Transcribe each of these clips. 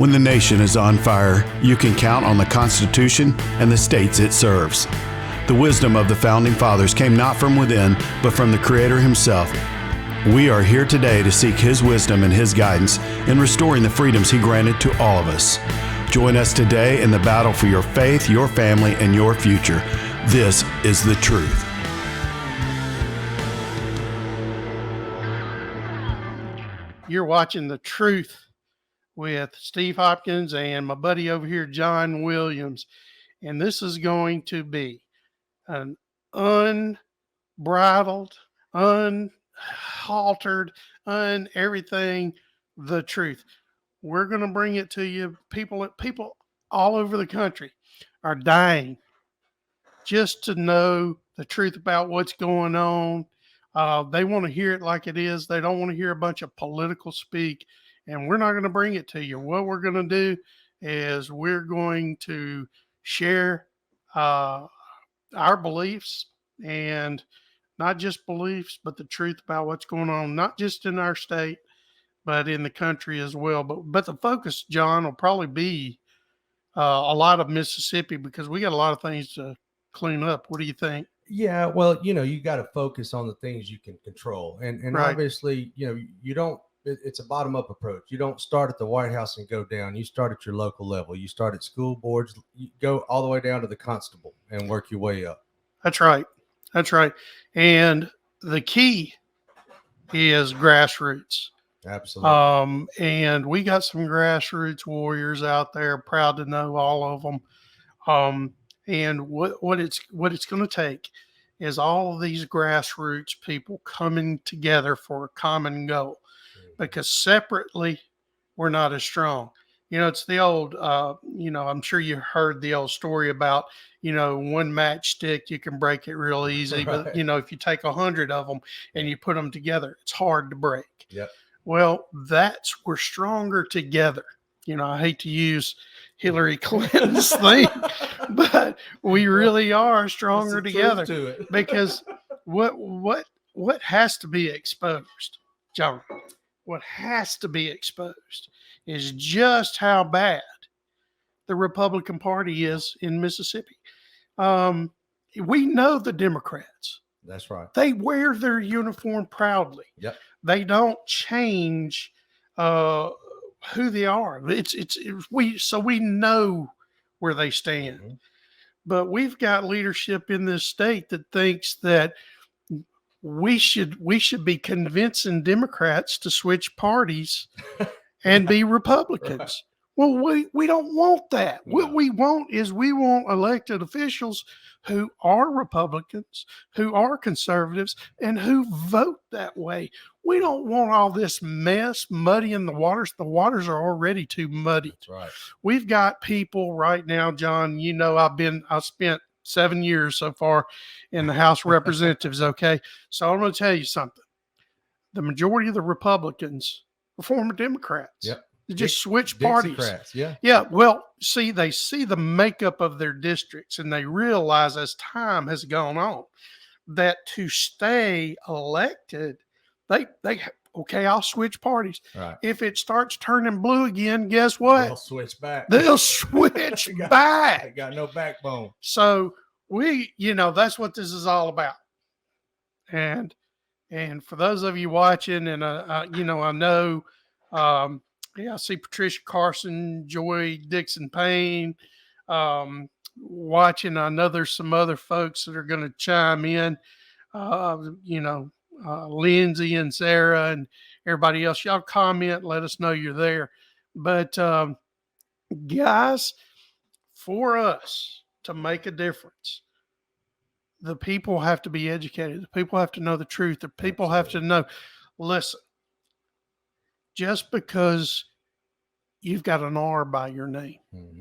When the nation is on fire, you can count on the Constitution and the states it serves. The wisdom of the Founding Fathers came not from within, but from the Creator Himself. We are here today to seek His wisdom and His guidance in restoring the freedoms He granted to all of us. Join us today in the battle for your faith, your family, and your future. This is the truth. You're watching The Truth with Steve Hopkins and my buddy over here, John Williams. And this is going to be an unbridled, unhaltered, everything, the truth. We're going to bring it to you. People all over the country are dying just to know the truth about what's going on. They want to hear it like it is. They don't want to hear a bunch of political speak. And we're not going to bring it to you. What we're going to do is we're going to share our beliefs, and not just beliefs, but the truth about what's going on, not just in our state, but in the country as well. But the focus, John, will probably be a lot of Mississippi, because we got a lot of things to clean up. What do you think? Yeah, well, you got to focus on the things you can control. And Right. Obviously, you don't, it's a bottom-up approach. You don't start at the White House and go down. You start at your local level. You start at school boards. You go all the way down to the constable and work your way up. That's right. That's right. And the key is grassroots. Absolutely. And we got some grassroots warriors out there. Proud to know all of them. And what it's going to take is all of these grassroots people coming together for a common goal, because separately we're not as strong. It's the old, I'm sure you heard the old story about, one matchstick, you can break it real easy. Right. But, if you take 100 of them and you put them together, it's hard to break. Yep. Well, we're stronger together. I hate to use Hillary Clinton's thing, but we really are stronger together, to it. because what has to be exposed, John? What has to be exposed is just how bad the Republican Party is in Mississippi. We know the Democrats. That's right. They wear their uniform proudly. Yep. They don't change who they are. So we know where they stand. Mm-hmm. But we've got leadership in this state that thinks that we should be convincing Democrats to switch parties and be Republicans. Right. Well, we don't want that. No. What we want elected officials who are Republicans, who are conservatives, and who vote that way. We don't want all this mess muddying the waters. The waters are already too muddy. That's right. We've got people right now, John, I've spent 7 years so far in the House of Representatives. Okay. So I'm going to tell you something. The majority of the Republicans are former Democrats. Yep. They just switch parties. Dixiecrats, yeah. Yeah. Well, they see the makeup of their districts, and they realize as time has gone on that to stay elected, okay, I'll switch parties. Right. If it starts turning blue again, guess what? They'll switch back. They'll switch back. They got no backbone. So that's what this is all about. And for those of you watching, and I know, I see Patricia Carson, Joy Dixon Payne watching. I know there's some other folks that are going to chime in. Lindsay and Sarah and everybody else. Y'all comment, let us know you're there. But guys, for us to make a difference, the people have to be educated. The people have to know the truth. The people have to know, listen, just because you've got an R by your name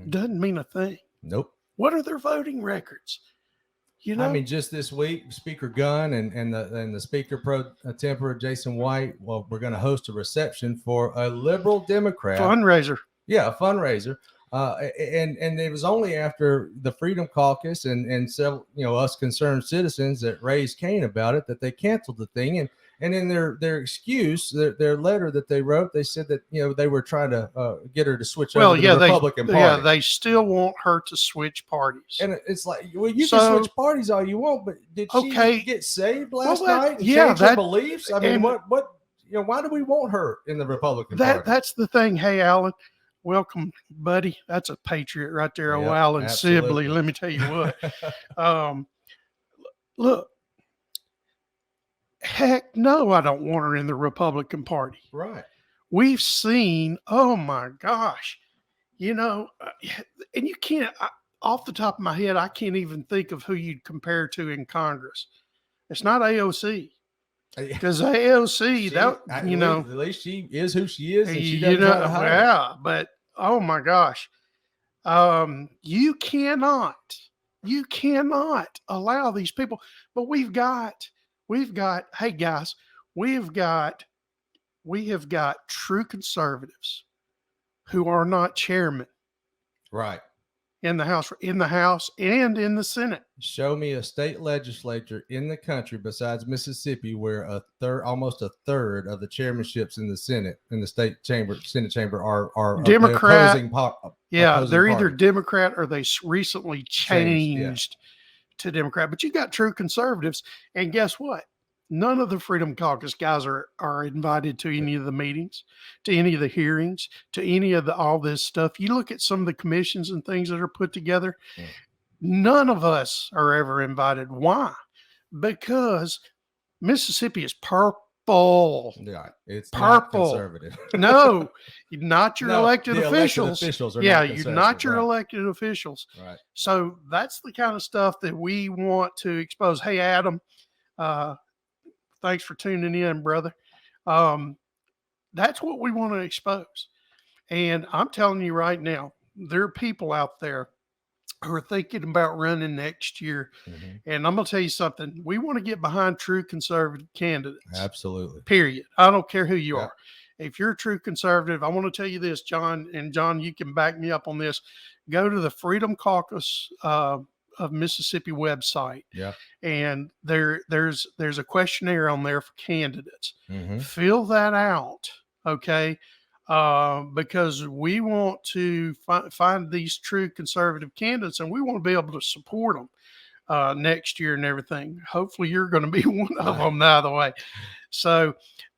doesn't mean a thing. Nope. What are their voting records? Just this week, Speaker Gunn and the Speaker pro tempore Jason White, well, we're going to host a reception for a liberal Democrat fundraiser. Yeah, a fundraiser. And it was only after the Freedom Caucus and several, us concerned citizens that raised Cain about it that they canceled the thing. And in their excuse, their letter that they wrote, they said that they were trying to get her to switch over to the Republican Party. Yeah, they still want her to switch parties. And it's like, well, you can switch parties all you want, but did she get saved last night and change her beliefs? I mean, what why do we want her in the Republican Party? That's the thing. Hey, Alan, welcome, buddy. That's a patriot right there. Yep, Alan Sibley. Let me tell you what. Look, heck no, I don't want her in the Republican Party. Right. We've seen, oh my gosh, and you can't, off the top of my head, I can't even think of who you'd compare to in Congress. It's not AOC. Because AOC, at least she is who she is, and she doesn't try to hide. Yeah, but oh my gosh, you cannot allow these people. But we've got. Hey guys, we have got true conservatives who are not chairmen, right? In the House and in the Senate. Show me a state legislature in the country besides Mississippi where almost a third of the chairmanships in the Senate, in the Senate chamber are Democrat. They're either Democrat or they recently changed to Democrat. But you got true conservatives, and guess what? None of the Freedom Caucus guys are invited to any of the meetings, to any of the hearings, to any of all this stuff. You look at some of the commissions and things that are put together. Yeah. None of us are ever invited. Why? Because Mississippi is purple. Yeah, it's purple. Not conservative. No, not your elected officials. You're not your elected officials. Right. So that's the kind of stuff that we want to expose. Hey, Adam, thanks for tuning in, brother. That's what we want to expose. And I'm telling you right now, there are people out there who are thinking about running next year. Mm-hmm. And I'm going to tell you something. We want to get behind true conservative candidates. Absolutely. Period. I don't care who you are. If you're a true conservative, I want to tell you this, John, and John, you can back me up on this. Go to the Freedom Caucus of Mississippi website. Yeah. And there's a questionnaire on there for candidates. Mm-hmm. Fill that out. Okay. Because we want to find these true conservative candidates, and we want to be able to support them next year and everything. Hopefully you're going to be one of them, by the way. So,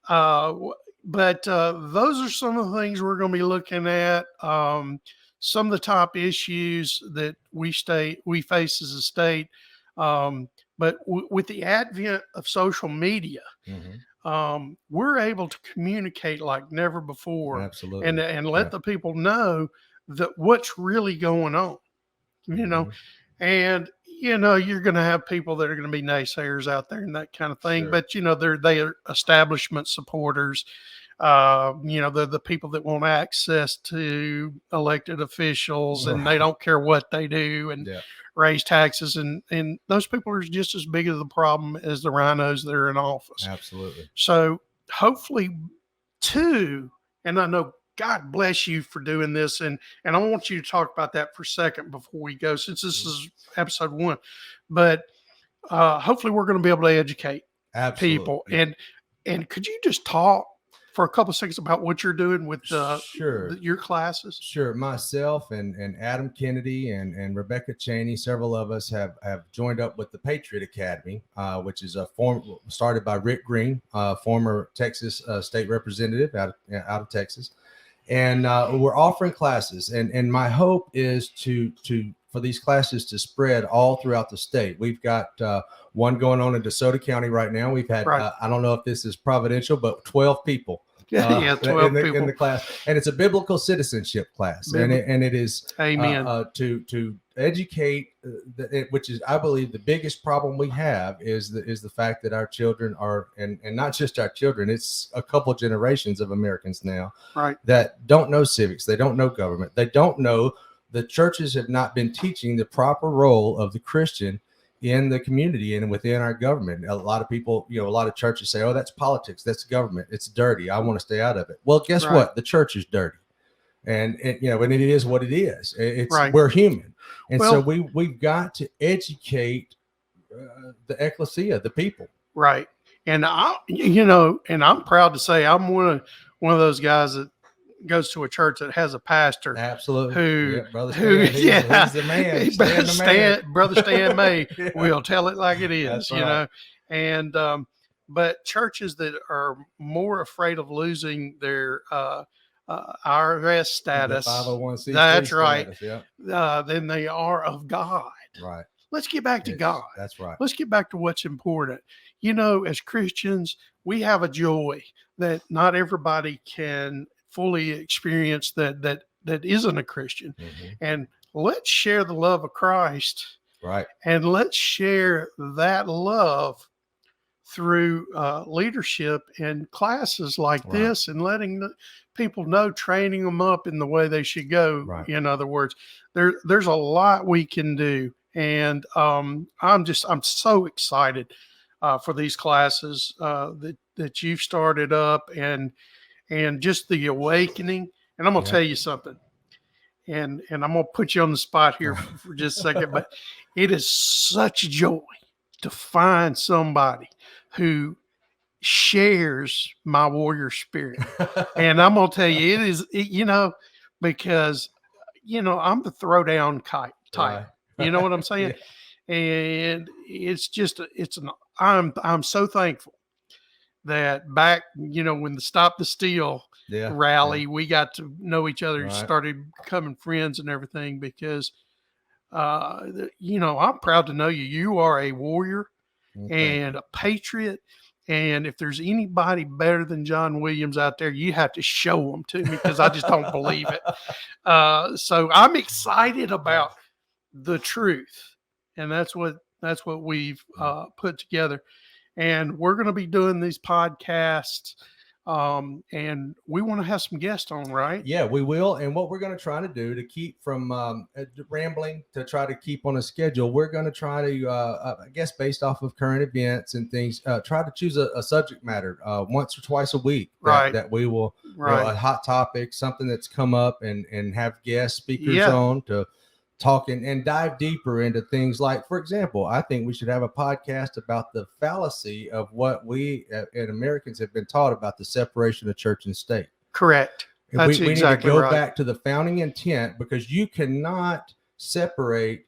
but those are some of the things we're going to be looking at. Some of the top issues that we face as a state. But with the advent of social media, mm-hmm. We're able to communicate like never before. Absolutely. And let the people know that what's really going on, mm-hmm. and, you're going to have people that are going to be naysayers out there and that kind of thing. Sure. But, they're establishment supporters. They're the people that want access to elected officials, and they don't care what they do and raise taxes. And those people are just as big of the problem as the rhinos that are in office. Absolutely. So hopefully and I know God bless you for doing this. And I want you to talk about that for a second before we go, since this is episode 1, but hopefully we're going to be able to educate people. And could you just talk for a couple of seconds about what you're doing with your classes? Sure. Myself and Adam Kennedy and Rebecca Cheney, several of us have joined up with the Patriot Academy, which is started by Rick Green, former Texas state representative out of Texas. And we're offering classes. And my hope is for these classes to spread all throughout the state. We've got one going on in DeSoto County right now. We've had, I don't know if this is providential, but 12 people 12 people in the class. And it's a biblical citizenship class. And it is to educate, which is, I believe, the biggest problem we have is the fact that our children are, and not just our children, it's a couple generations of Americans now that don't know civics. They don't know government. They don't know. The churches have not been teaching the proper role of the Christian in the community and within our government. A lot of people, a lot of churches say, oh, that's politics. That's government. It's dirty. I want to stay out of it. Well, guess what? The church is dirty. And it is what it is. We're human. And so we've got to educate the ecclesia, the people. Right. And and I'm proud to say I'm one of those guys that goes to a church that has a pastor. Absolutely. Who, Brother Stan, he's the man. Brother Stan May Yeah. will tell it like it is, That's right. And but churches that are more afraid of losing their IRS status, the 501c3 that's right, status, yeah. than they are of God. Right. Let's get back to God. That's right. Let's get back to what's important. As Christians, we have a joy that not everybody can fully experience that isn't a Christian. Mm-hmm. And let's share the love of Christ. Right. And let's share that love through leadership and classes like this, and letting the people know, training them up in the way they should go. Right. In other words, there's a lot we can do. And I'm so excited for these classes that you've started up, and just the awakening. And I'm going to tell you something, and I'm going to put you on the spot here for just a second, but it is such joy to find somebody who shares my warrior spirit. And I'm going to tell you, because, I'm the throwdown type. Right. You know what I'm saying? Yeah. And I'm so thankful that back, when the Stop the Steal rally, we got to know each other and started becoming friends and everything, because, I'm proud to know you. You are a warrior and a patriot. And if there's anybody better than John Williams out there, you have to show them to me, because I just don't believe it. So I'm excited about the truth, and that's what we've put together. And we're going to be doing these podcasts, and we want to have some guests on, right? Yeah, we will. And what we're going to try to do to keep from rambling, to try to keep on a schedule, we're going to try to, I guess, based off of current events and things, try to choose a subject matter once or twice a week that we will, a hot topic, something that's come up, and have guest speakers on to talk and dive deeper into things like, for example, I think we should have a podcast about the fallacy of what we and Americans have been taught about the separation of church and state. Correct. That's we exactly need to go right. back to the founding intent, because you cannot separate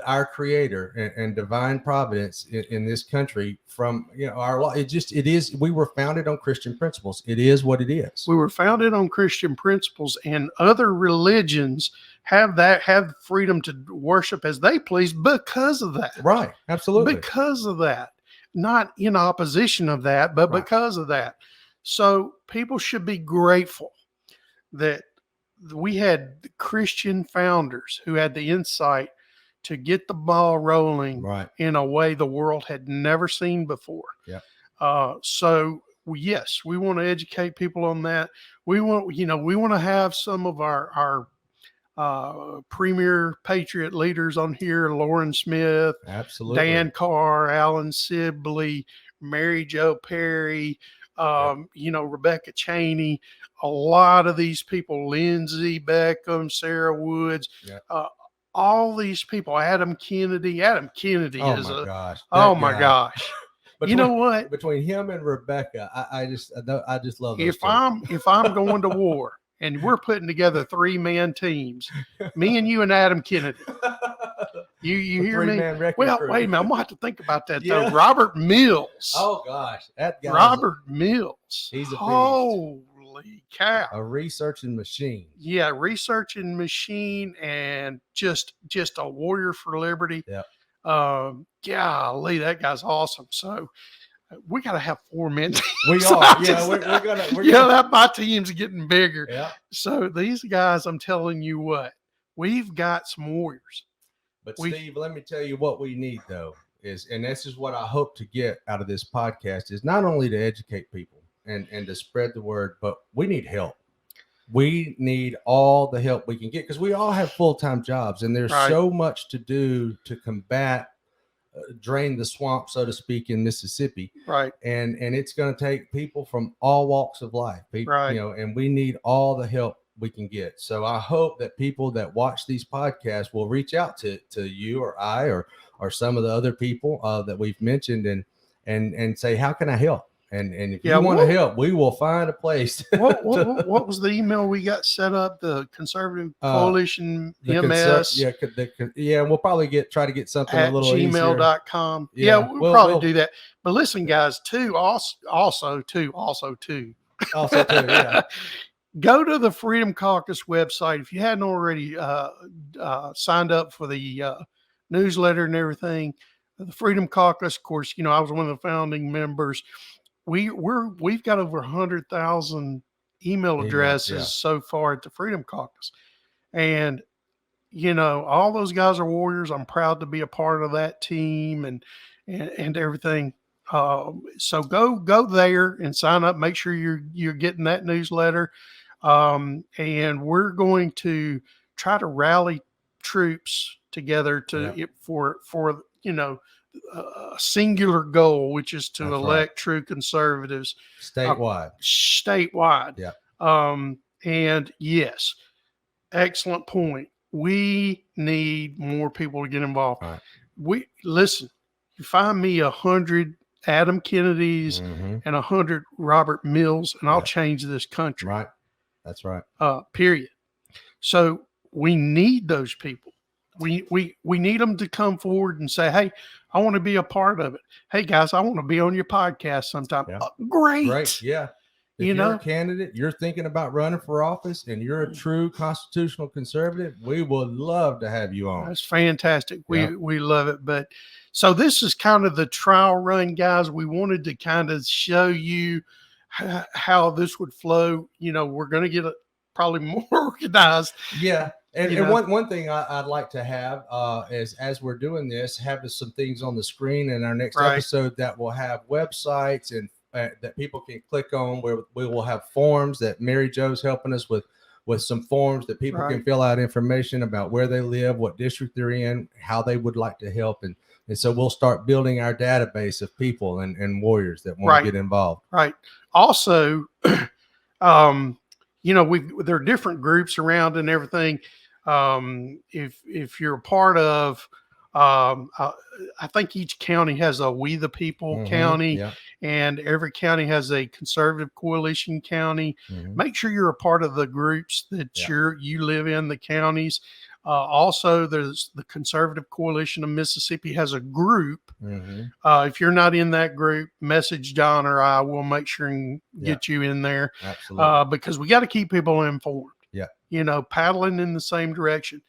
our Creator and divine providence in this country from our law. It is. We were founded on Christian principles. It is what it is. We were founded on Christian principles, and other religions have freedom to worship as they please because of that. Right. Absolutely. Because of that, not in opposition of that, but because of that. So people should be grateful that we had Christian founders who had the insight to get the ball rolling in a way the world had never seen before. Yeah. So yes, we want to educate people on that. We want to have some of our premier patriot leaders on here: Lauren Smith, absolutely, Dan Carr, Alan Sibley, Mary Jo Perry, Rebecca Cheney. A lot of these people, Lindsay Beckham, Sarah Woods, all these people, Adam Kennedy. Oh my gosh. You know what? Between him and Rebecca, I just love those if I'm going to war and we're putting together 3-man teams, me and you and Adam Kennedy. You hear me? Well, crew. Wait a minute. I'm gonna have to think about that though. Robert Mills. Oh gosh, that guy. Robert Mills. He's a beast. Holy cow! A researching machine. Yeah, researching machine, and just a warrior for liberty. Yeah. Golly, that guy's awesome. So we got to have 4-man teams. We are. We're gonna. My team's getting bigger. Yeah. So these guys, I'm telling you what, we've got some warriors. But Steve, let me tell you what we need though and this is what I hope to get out of this podcast, is not only to educate people and to spread the word, but we need help. We need all the help we can get, because we all have full-time jobs, and there's so much to do to combat, drain the swamp, so to speak, in Mississippi. Right. And it's going to take people from all walks of life. And we need all the help we can get. So I hope that people that watch these podcasts will reach out to you or I or some of the other people that we've mentioned and say, how can I help? And if you want to help, we will find a place. What was the email we got set up? The Conservative Coalition MS. We'll probably try to get something at a little gmail.com. easier. We'll probably do that. But listen, guys, also too. Go to the Freedom Caucus website. If you hadn't already signed up for the newsletter and everything, the Freedom Caucus, of course, I was one of the founding members. We've got over 100,000 email addresses so far at the Freedom Caucus. And, all those guys are warriors. I'm proud to be a part of that team and everything. So go there and sign up. Make sure you're getting that newsletter. And we're going to try to rally troops together for a singular goal, which is to elect true conservatives statewide. Yeah. And yes, excellent point. We need more people to get involved. Right. You find me 100 Adam Kennedys and 100 Robert Mills, and I'll change this country. Right. That's right. Period. So we need those people. We need them to come forward and say, hey, I want to be a part of it. Hey, guys, I want to be on your podcast sometime. Yeah. Great. Yeah. If you're a candidate, you're thinking about running for office, and you're a true constitutional conservative, we would love to have you on. That's fantastic. We love it. But so this is kind of the trial run, guys. We wanted to kind of show you how this would flow. We're going to get probably more organized. Yeah. And one thing I'd like to have is, as we're doing this, have some things on the screen in our next episode that will have websites and that people can click on, where we will have forms that Mary Jo's helping us with some forms that people can fill out information about where they live, what district they're in, how they would like to help. And so we'll start building our database of people and warriors that want to get involved. Right. Also, there are different groups around and everything. If you're a part of, I think each county has a We the People county, and every county has a conservative coalition county. Make sure you're a part of the groups that you live in, the counties. Also, there's the Conservative Coalition of Mississippi has a group. If you're not in that group, message John or I. We'll make sure and get you in there. Absolutely. Because we got to keep people informed. Yeah. Paddling in the same direction.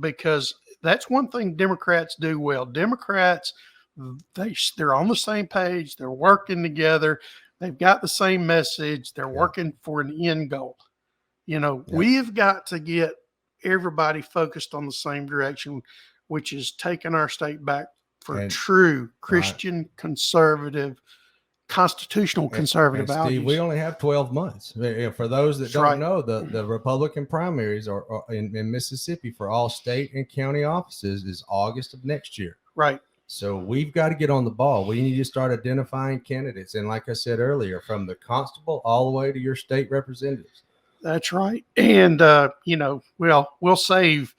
Because that's one thing Democrats do well. Democrats, they're on the same page. They're working together. They've got the same message. They're working for an end goal. We've got to get everybody focused on the same direction, which is taking our state back for true Christian conservative, constitutional conservative values. Steve, we only have 12 months. For those that don't know, the Republican primaries are in Mississippi for all state and county offices is August of next year. Right. So we've got to get on the ball. We need to start identifying candidates. And like I said earlier, from the constable all the way to your state representatives. That's right. And, we'll save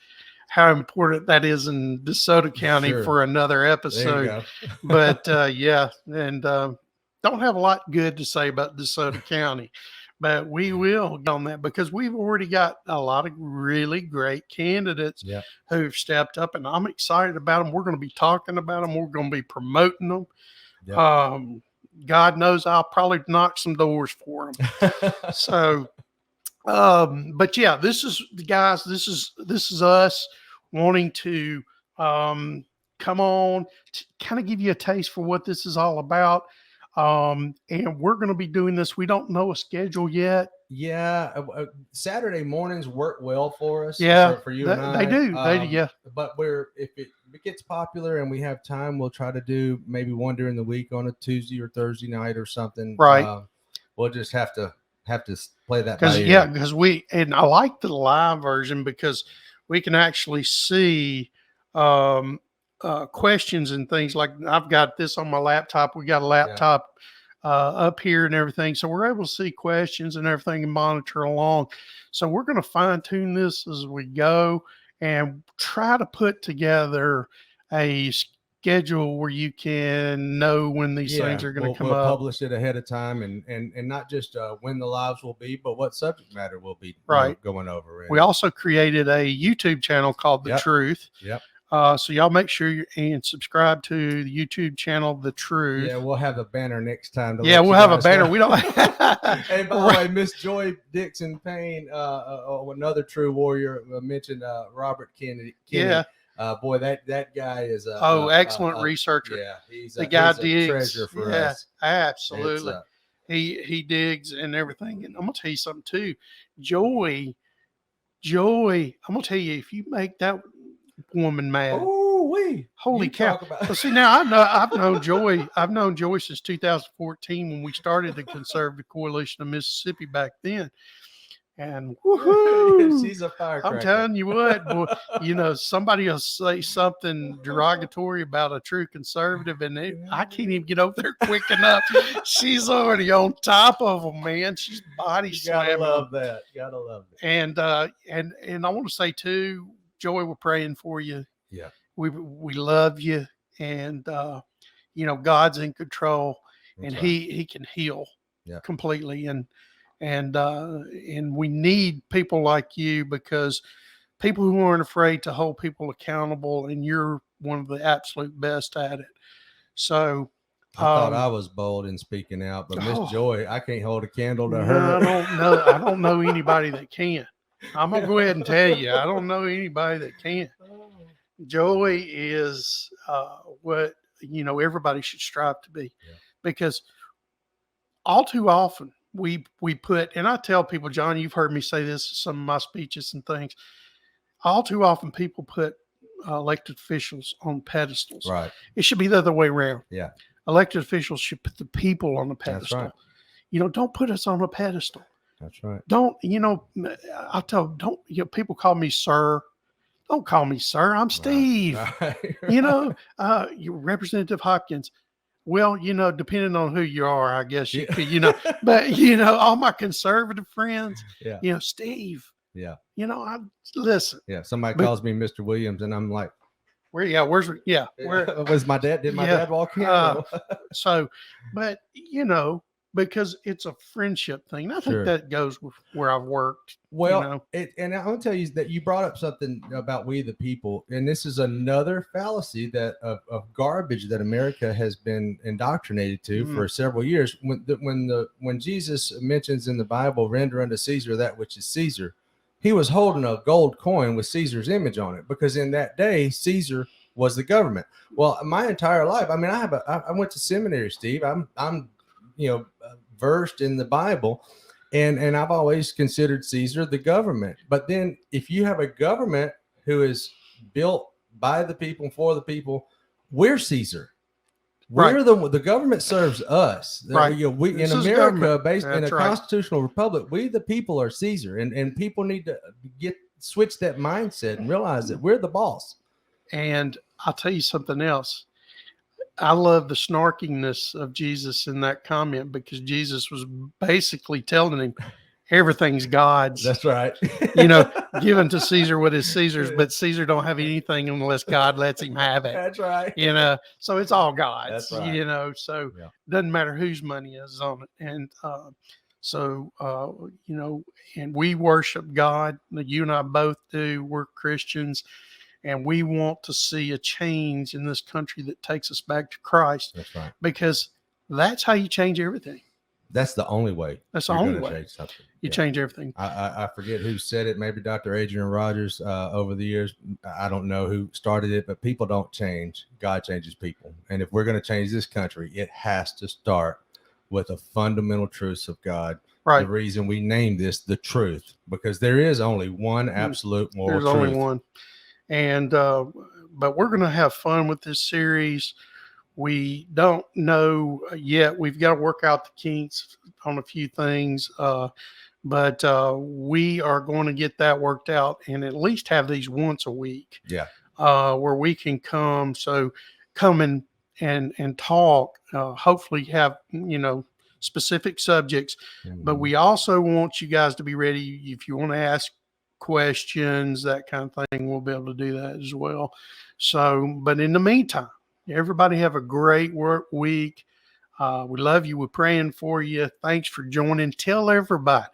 how important that is in DeSoto County for another episode. But, don't have a lot good to say about DeSoto County, but we will get on that because we've already got a lot of really great candidates who've stepped up, and I'm excited about them. We're going to be talking about them. We're going to be promoting them. God knows I'll probably knock some doors for them. So, but yeah, this is us wanting to come on to kind of give you a taste for what this is all about. And we're going to be doing this. We don't know a schedule yet. Saturday mornings work well for us. For you and I. They do. But if it gets popular and we have time, we'll try to do maybe one during the week on a Tuesday or Thursday night or something. Right. We'll just have to play that. Because I like the live version because we can actually see, questions and things. Like I've got this on my laptop. We got a laptop up here and everything. So we're able to see questions and everything and monitor along. So we're going to fine tune this as we go and try to put together a schedule where you can know when these things are going to come we'll up. Publish it ahead of time, and not just when the lives will be, but what subject matter will be going over. We also created a YouTube channel called The Truth. Yep. So y'all make sure and subscribe to the YouTube channel, The Truth. Yeah, we'll have a banner next time. We'll have a banner. We don't. Hey, by the way, Miss Joy Dixon Payne, another true warrior, mentioned Robert Kennedy. Yeah. Boy, that guy is excellent researcher. Yeah, he's the guy digs. A treasure for us. Absolutely. He digs and everything. And I'm gonna tell you something too, Joy. I'm gonna tell you, if you make that woman mad, holy cow! Well, see, now I've known Joy. I've known Joy since 2014 when we started the Conservative Coalition of Mississippi back then. And woohoo, she's a firecracker. I'm telling you what, boy, somebody will say something derogatory about a true conservative, and I can't even get over there quick enough. She's already on top of them, man. She's body slamming. Gotta love that. And I want to say too, Joy, we're praying for you. Yeah, we love you, and God's in control, and He can heal completely, and we need people like you, because people who aren't afraid to hold people accountable, and you're one of the absolute best at it. So I thought I was bold in speaking out, but Miss Joy, I can't hold a candle to her. I don't know anybody that can. I'm gonna go ahead and tell you, I don't know anybody that can. Joy is what everybody should strive to be, because all too often we put, and I tell people, John, you've heard me say this in some of my speeches and things, all too often people put elected officials on pedestals. Right. It should be the other way around. Yeah. Elected officials should put the people on the pedestal. That's right. Don't put us on a pedestal. That's right. I tell them, people call me sir. Don't call me sir. I'm Steve. Right. Representative Hopkins. Well, depending on who you are, I guess you could, but all my conservative friends, Steve. Yeah. I listen. Yeah. Somebody calls me Mr. Williams, and I'm like, where was my dad? Did my dad walk in? So, but because it's a friendship thing. And I think that goes with where I've worked. Well, and I'm going to tell you that you brought up something about we the people, and this is another fallacy that of garbage that America has been indoctrinated to for several years. When Jesus mentions in the Bible, render unto Caesar that which is Caesar, he was holding a gold coin with Caesar's image on it, because in that day, Caesar was the government. Well, my entire life, I mean, I went to seminary, Steve. I'm versed in the Bible, and I've always considered Caesar the government. But then if you have a government who is built by the people and for the people, we're Caesar. We're the government serves us. Right. We in America, based in a constitutional republic, we the people are Caesar, and people need to switch that mindset and realize that we're the boss. And I'll tell you something else. I love the snarkiness of Jesus in that comment, because Jesus was basically telling him everything's God's. That's right. Given to Caesar what is Caesar's, but Caesar don't have anything unless God lets him have it. That's right. So it's all God's. That's right. So doesn't matter whose money is on it. And and we worship God. You and I both do. We're Christians. And we want to see a change in this country that takes us back to Christ. That's right. Because that's how you change everything. That's the only way. That's the only way. Change something. You change everything. I forget who said it. Maybe Dr. Adrian Rogers over the years. I don't know who started it, but people don't change. God changes people. And if we're going to change this country, it has to start with the fundamental truths of God. Right. The reason we named this the truth, because there is only one absolute moral truth. There's only one. And but we're going to have fun with this series. We don't know yet. We've got to work out the kinks on a few things, but we are going to get that worked out and at least have these once a week. Yeah, where we can come and talk. Hopefully, have specific subjects, but we also want you guys to be ready if you want to ask questions, that kind of thing. We'll be able to do that as well. So, but in the meantime, Everybody have a great work week. We love you. We're praying for you. Thanks for joining. Tell everybody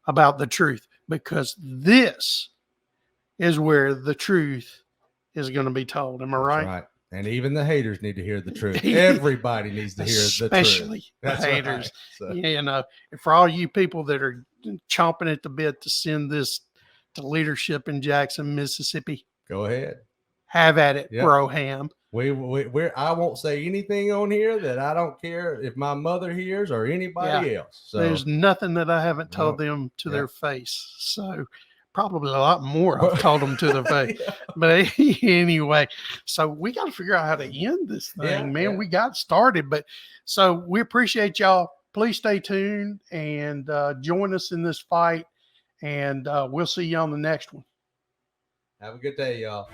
about the truth, because this is where the truth is going to be told. Am I right? Right. And even the haters need to hear the truth. Everybody needs to hear the truth. Especially the haters. Right. So. And for all you people that are chomping at the bit to send this to leadership in Jackson, Mississippi, go ahead. Have at it, Broham. I won't say anything on here that I don't care if my mother hears or anybody else. So there's nothing that I haven't told them to their face. So probably a lot more I've told them to their face. But anyway, so we got to figure out how to end this thing, man. We got started, but so we appreciate y'all. Please stay tuned and join us in this fight, and we'll see you on the next one. Have a good day, y'all.